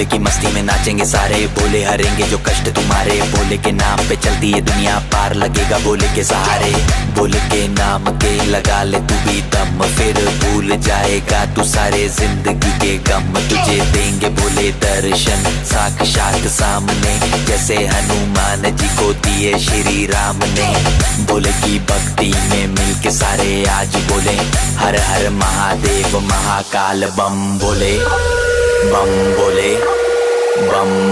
भोले की मस्ती में नाचेंगे सारे, भोले हरेंगे जो कष्ट तुम्हारे। भोले के नाम पे चलती है दुनिया, पार लगेगा भोले के सहारे। भोले के नाम के लगा ले तू भी दम, फिर भूल जाएगा तू सारे जिंदगी के गम। तुझे देंगे भोले दर्शन साक्षात सामने, जैसे हनुमान जी को दिए श्री राम ने। भोले की भक्ति में मिलके सारे आज बोले, हर हर महादेव महाकाल बम बोले, बम बोले, बम।